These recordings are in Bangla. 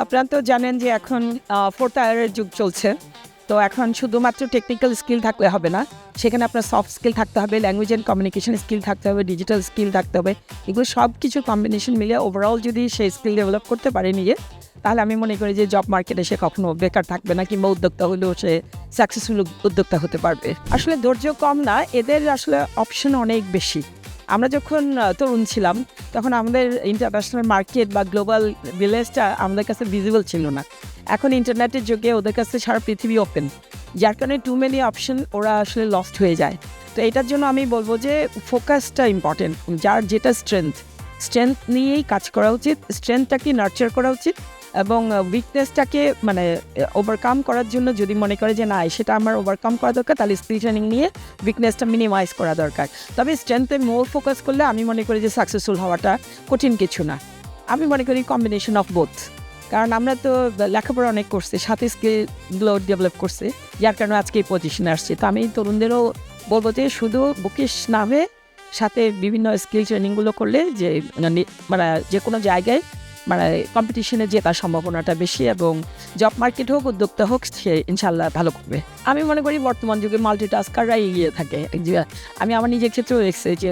আপনারা তো জানেন যে এখন ফোর্থ ইয়ারের যুগ চলছে। তো এখন শুধুমাত্র টেকনিক্যাল স্কিল থাকলে হবে না, সেখানে আপনার সফট স্কিল থাকতে হবে, ল্যাঙ্গুয়েজ অ্যান্ড কমিউনিকেশন স্কিল থাকতে হবে, ডিজিটাল স্কিল থাকতে হবে। এগুলো সব কিছু কম্বিনেশন মিলিয়ে ওভারঅল যদি সেই স্কিল ডেভেলপ করতে পারে নিজে, তাহলে আমি মনে করি যে জব মার্কেটে সে কখনো বেকার থাকবে না, কিংবা উদ্যোক্তা হলেও সে সাকসেসফুল উদ্যোক্তা হতে পারবে। আসলে ধৈর্য কম না, এদের আসলে অপশন অনেক বেশি। আমরা যখন তরুণ ছিলাম তখন আমাদের ইন্টারন্যাশনাল মার্কেট বা গ্লোবাল ভিলেজটা আমাদের কাছে ভিজিবল ছিল না। এখন ইন্টারনেটের যুগে ওদের কাছে সারা পৃথিবী ওপেন, যার কারণে টু মেনি অপশন ওরা আসলে লস্ট হয়ে যায়। তো এটার জন্য আমি বলবো যে ফোকাসটা ইম্পর্টেন্ট। যার যেটা স্ট্রেংথ নিয়েই কাজ করা উচিত, স্ট্রেংথটাকে নার্চার করা উচিত, এবং উইকনেসটাকে মানে ওভারকাম করার জন্য যদি মনে করে যে না সেটা আমার ওভারকাম করা দরকার, তাহলে স্কিল ট্রেনিং নিয়ে উইকনেসটা মিনিমাইজ করা দরকার। তবে স্ট্রেংথে মোর ফোকাস করলে আমি মনে করি যে সাকসেসফুল হওয়াটা কঠিন কিছু না। আমি মনে করি কম্বিনেশন অফ বোথ, কারণ আমরা তো লেখাপড়া অনেক করছি, সাথে স্কিলগুলো ডেভেলপ করছি, যার কারণে আজকে এই পজিশনে আসছি। তো আমি তরুণদেরও বলবো যে শুধু বুকিশ না হয়ে সাথে বিভিন্ন স্কিল ট্রেনিংগুলো করলে যে মানে যে কোনো জায়গায় মানে কম্পিটিশনে জেতার সম্ভাবনাটা বেশি, এবং জব মার্কেট হোক উদ্যোক্তা হোক সে ইনশাল্লাহ ভালো করবে। আমি মনে করি বর্তমান যুগে মাল্টিটাস্কাররা এগিয়ে থাকে। আমি আমার নিজের ক্ষেত্রেও দেখছি যে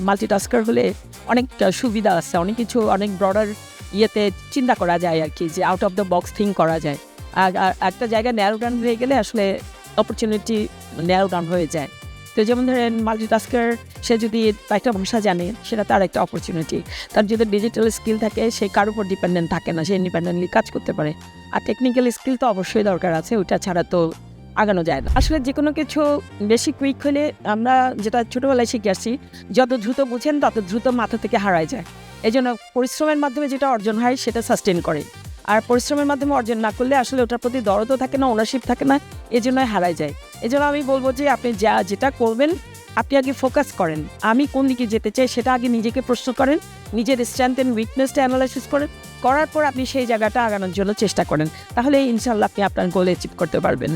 মাল্টিটাস্কার হলে অনেক সুবিধা আছে, অনেক কিছু অনেক ব্রডার ইয়েতে চিন্তা করা যায় আর কি, যে out of the box think করা যায়। আর একটা জায়গায় ন্যারো ডাউন হয়ে গেলে আসলে অপরচুনিটি ন্যারো ডাউন হয়ে যায়। তো যেমন ধরেন মাল্টিটাস্কার, সে যদি একটা ভাষা জানে সেটা তার একটা অপরচুনিটি। তার যদি ডিজিটাল স্কিল থাকে সে কার উপর ডিপেন্ডেন্ট থাকে না, সে ইন্ডিপেন্ডেন্টলি কাজ করতে পারে। আর টেকনিক্যাল স্কিল তো অবশ্যই দরকার আছে, ওইটা ছাড়া তো আগানো যায় না। আসলে যে কোনো কিছু বেশি কুইক হলে আমরা যেটা ছোটোবেলায় শিখে আসছি, যত দ্রুত বুঝেন তত দ্রুত মাথা থেকে হারায় যায়। এই জন্য পরিশ্রমের মাধ্যমে যেটা অর্জন হয় সেটা সাস্টেন করে, আর পরিশ্রমের মাধ্যমে অর্জন না করলে আসলে ওটার প্রতি দরদও থাকে না, ওনারশিপ থাকে না, এই জন্যই হারায় যায়। এই জন্য আমি বলবো যে আপনি যেটা করবেন আপনি আগে ফোকাস করেন, আমি কোন দিকে যেতে চাই সেটা আগে নিজেকে প্রশ্ন করেন, নিজের স্ট্রেংথ অ্যান্ড উইকনেসটা অ্যানালাইসিস করেন, করার পর আপনি সেই জায়গাটা আগানোর জন্য চেষ্টা করেন, তাহলে ইনশাল্লাহ আপনি আপনার গোল অ্যাচিভ করতে পারবেন।